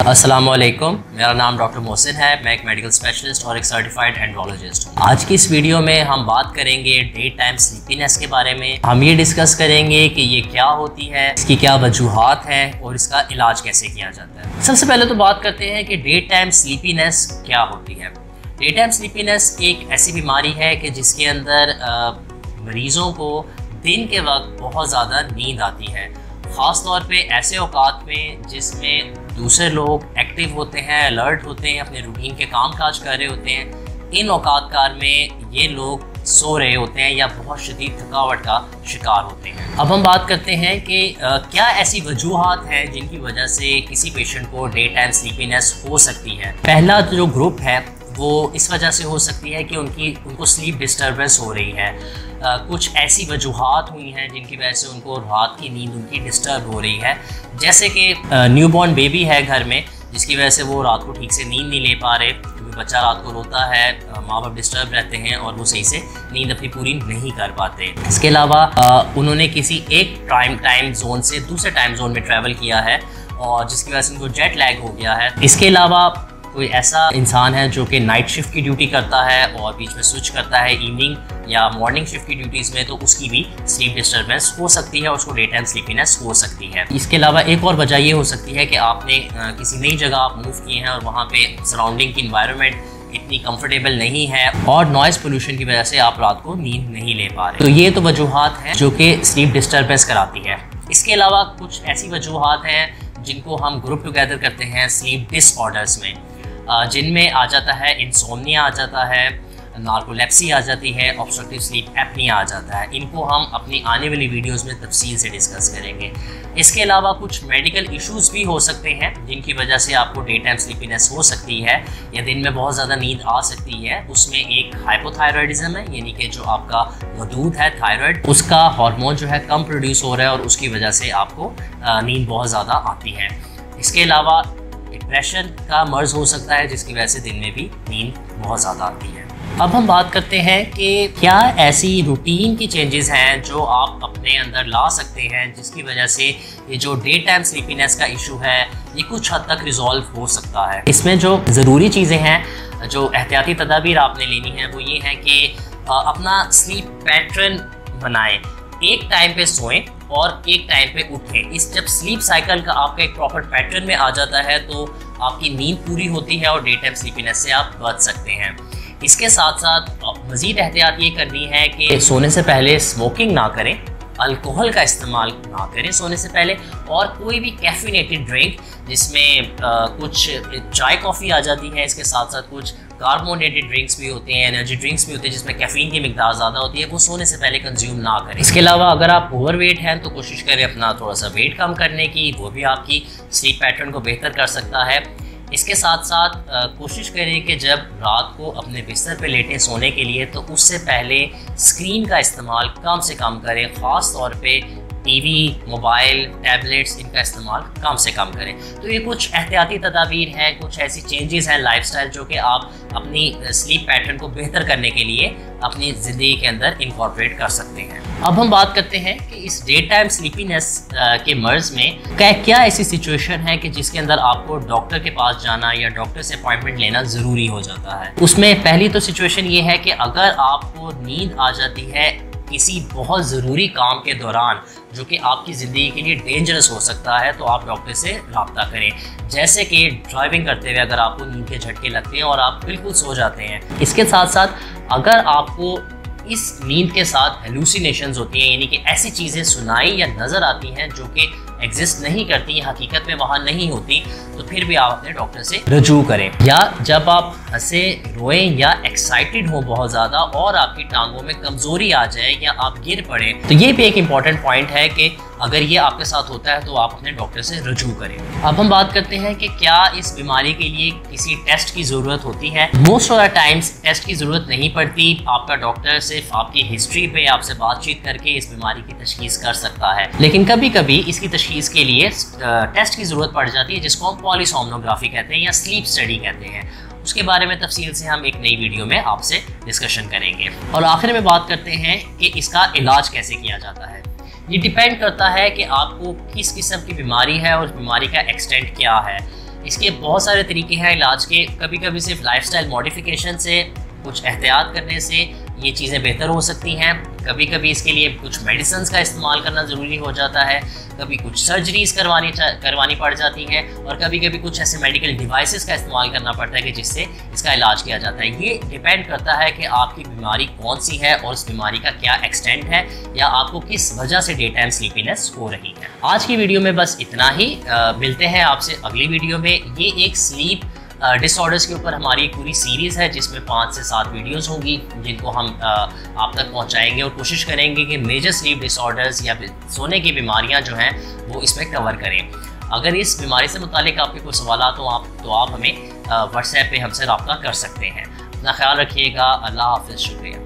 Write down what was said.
अस्सलामुअलैकुम, मेरा नाम डॉक्टर मोहसिन है। मैं एक मेडिकल स्पेशलिस्ट और एक सर्टिफाइड एंड्रोलॉजिस्ट हूँ। आज की इस वीडियो में हम बात करेंगे डे टाइम स्लीपीनेस के बारे में। हम ये डिस्कस करेंगे कि ये क्या होती है, इसकी क्या वजूहात हैं और इसका इलाज कैसे किया जाता है। सबसे पहले तो बात करते हैं कि डे टाइम स्लीपीनेस क्या होती है। डे टाइम स्लीपीनेस एक ऐसी बीमारी है कि जिसके अंदर मरीज़ों को दिन के वक्त बहुत ज़्यादा नींद आती है, ख़ास तौर पे ऐसे औकात में जिसमें दूसरे लोग एक्टिव होते हैं, अलर्ट होते हैं, अपने रूटीन के काम काज कर रहे होते हैं। इन औकात कार में ये लोग सो रहे होते हैं या बहुत शदीद थकावट का शिकार होते हैं। अब हम बात करते हैं कि क्या ऐसी वजूहात हैं जिनकी वजह से किसी पेशेंट को डे टाइम स्लीपीनेस हो सकती है। पहला जो ग्रुप है वो इस वजह से हो सकती है कि उनको स्लीप डिस्टर्बेंस हो रही है। कुछ ऐसी वजूहात हुई हैं जिनकी वजह से उनको रात की नींद उनकी डिस्टर्ब हो रही है, जैसे कि न्यूबॉर्न बेबी है घर में जिसकी वजह से वो रात को ठीक से नींद नहीं ले पा रहे, क्योंकि बच्चा रात को रोता है, माँ बाप डिस्टर्ब रहते हैं और वो सही से नींद अपनी पूरी नहीं कर पाते। इसके अलावा उन्होंने किसी एक टाइम जोन से दूसरे टाइम जोन में ट्रैवल किया है और जिसकी वजह से उनको जेट लैग हो गया है। इसके अलावा कोई ऐसा इंसान है जो कि नाइट शिफ्ट की ड्यूटी करता है और बीच में स्विच करता है इवनिंग या मॉर्निंग शिफ्ट की ड्यूटीज़ में, तो उसकी भी स्लीप डिस्टर्बेंस हो सकती है, उसको डे टाइम स्लीपीनेस हो सकती है। इसके अलावा एक और वजह ये हो सकती है कि आपने किसी नई जगह आप मूव किए हैं और वहाँ पे सराउंडिंग की इन्वायरमेंट इतनी कंफर्टेबल नहीं है और नॉइज़ पोल्यूशन की वजह से आप रात को नींद नहीं ले पा रहे। तो ये तो वजूहात हैं जो कि स्लीप डिस्टर्बेंस कराती है। इसके अलावा कुछ ऐसी वजूहात हैं जिनको हम ग्रुप टुगेदर करते हैं स्लीप डिसऑर्डर्स में, जिनमें आ जाता है इंसोम्निया, आ जाता है नार्कोलेप्सी, आ जाती है ऑब्स्ट्रक्टिव स्लीप एपनिया, आ जाता है। इनको हम अपनी आने वाली वीडियोस में तफसील से डिस्कस करेंगे। इसके अलावा कुछ मेडिकल इश्यूज भी हो सकते हैं जिनकी वजह से आपको डे टाइम स्लीपीनेस हो सकती है या दिन में बहुत ज़्यादा नींद आ सकती है। उसमें एक हाइपोथायरॉयडिज्म है, यानी कि जो आपका मौजूद है थायराइड, उसका हार्मोन जो है कम प्रोड्यूस हो रहा है और उसकी वजह से आपको नींद बहुत ज़्यादा आती है। इसके अलावा डिप्रेशन का मर्ज हो सकता है जिसकी वजह से दिन में भी नींद बहुत ज़्यादा आती है। अब हम बात करते हैं कि क्या ऐसी रूटीन की चेंजेस हैं जो आप अपने अंदर ला सकते हैं जिसकी वजह से ये जो डे टाइम स्लीपीनेस का इशू है ये कुछ हद तक रिजॉल्व हो सकता है। इसमें जो ज़रूरी चीज़ें हैं, जो एहतियाती तदाबीर आपने लेनी है, वो ये है कि अपना स्लीप पैटर्न बनाएं, एक टाइम पे सोएं और एक टाइम पे उठें। इस जब स्लीप साइकिल का आपका एक प्रॉपर पैटर्न में आ जाता है तो आपकी नींद पूरी होती है और डे टाइम स्लीपीनेस से आप बच सकते हैं। इसके साथ साथ मज़ीद एहतियात ये करनी है कि सोने से पहले स्मोकिंग ना करें, अल्कोहल का इस्तेमाल ना करें सोने से पहले, और कोई भी कैफिनेटेड ड्रिंक जिसमें कुछ चाय कॉफ़ी आ जाती है, इसके साथ साथ कुछ कार्बोनेटेड ड्रिंक्स भी होते हैं, एनर्जी ड्रिंक्स भी होते हैं जिसमें कैफीन की मिकदार ज़्यादा होती है, वो सोने से पहले कंज्यूम ना करें। इसके अलावा अगर आप ओवरवेट हैं तो कोशिश करें अपना थोड़ा सा वेट कम करने की, वो भी आपकी स्लीप पैटर्न को बेहतर कर सकता है। इसके साथ साथ कोशिश करें कि जब रात को अपने बिस्तर पे लेटें सोने के लिए तो उससे पहले स्क्रीन का इस्तेमाल कम से कम करें, ख़ास तौर पे टीवी, मोबाइल, टैबलेट्स, इनका इस्तेमाल कम से कम करें। तो ये कुछ एहतियाती तदाबीर हैं, कुछ ऐसी चेंजेस हैं लाइफस्टाइल जो कि आप अपनी स्लीप पैटर्न को बेहतर करने के लिए अपनी ज़िंदगी के अंदर इंकॉर्पोरेट कर सकते हैं। अब हम बात करते हैं कि इस डे टाइम स्लीपीनेस के मर्ज में क्या ऐसी सिचुएशन है कि जिसके अंदर आपको डॉक्टर के पास जाना या डॉक्टर से अपॉइंटमेंट लेना ज़रूरी हो जाता है। उसमें पहली तो सिचुएशन ये है कि अगर आपको नींद आ जाती है किसी बहुत ज़रूरी काम के दौरान जो कि आपकी ज़िंदगी के लिए डेंजरस हो सकता है, तो आप डॉक्टर से रब्ता करें। जैसे कि ड्राइविंग करते हुए अगर आपको नींद के झटके लगते हैं और आप बिल्कुल सो जाते हैं। इसके साथ साथ अगर आपको इस नींद के साथ हेलुसिनेशंस होती हैं, यानी कि ऐसी चीज़ें सुनाई या नज़र आती हैं जो कि एग्जिस्ट नहीं करती, हकीकत में वहाँ नहीं होती, तो फिर भी आप अपने डॉक्टर से रजू करें। या जब आप हंसे, रोएं या एक्साइटेड हो बहुत ज़्यादा और आपकी टांगों में कमज़ोरी आ जाए या आप गिर पड़े, तो ये भी एक इम्पॉर्टेंट पॉइंट है कि अगर ये आपके साथ होता है तो आप अपने डॉक्टर से रजू करें। अब हम बात करते हैं कि क्या इस बीमारी के लिए किसी टेस्ट की ज़रूरत होती है। Most of the times test की ज़रूरत नहीं पड़ती। आपका डॉक्टर सिर्फ आपकी हिस्ट्री पे आपसे बातचीत करके इस बीमारी की तशखीस कर सकता है, लेकिन कभी कभी इसकी तशखीस के लिए टेस्ट की ज़रूरत पड़ जाती है जिसको हम पॉलीसोमनोग्राफी कहते हैं या स्लीप स्टडी कहते हैं। उसके बारे में तफसील से हम एक नई वीडियो में आपसे डिस्कशन करेंगे। और आखिर में बात करते हैं कि इसका इलाज कैसे किया जाता है। ये डिपेंड करता है कि आपको किस किस्म की बीमारी है और उस बीमारी का एक्सटेंट क्या है। इसके बहुत सारे तरीके हैं इलाज के। कभी कभी सिर्फ लाइफस्टाइल मॉडिफिकेशन से, कुछ एहतियात करने से ये चीज़ें बेहतर हो सकती हैं। कभी कभी इसके लिए कुछ मेडिसिन का इस्तेमाल करना ज़रूरी हो जाता है, कभी कुछ सर्जरीज करवानी पड़ जाती हैं, और कभी कभी कुछ ऐसे मेडिकल डिवाइसेस का इस्तेमाल करना पड़ता है कि जिससे इसका इलाज किया जाता है। ये डिपेंड करता है कि आपकी बीमारी कौन सी है और उस बीमारी का क्या एक्सटेंट है, या आपको किस वजह से डे टाइम स्लीपीनेस हो रही है। आज की वीडियो में बस इतना ही। मिलते हैं आपसे अगली वीडियो में। ये एक स्लीप डिसऑर्डर्स के ऊपर हमारी एक पूरी सीरीज़ है जिसमें 5 से 7 वीडियोस होंगी, जिनको हम आप तक पहुंचाएंगे और कोशिश करेंगे कि मेजर स्लीप डिसऑर्डर्स या सोने की बीमारियां जो हैं वो इसमें कवर करें। अगर इस बीमारी से मुतालिक आपके कोई सवाल तो आप हमें व्हाट्सएप पे हमसे रब्ता कर सकते हैं। अपना ख्याल रखिएगा। अल्लाह हाफ़िज़। शुक्रिया।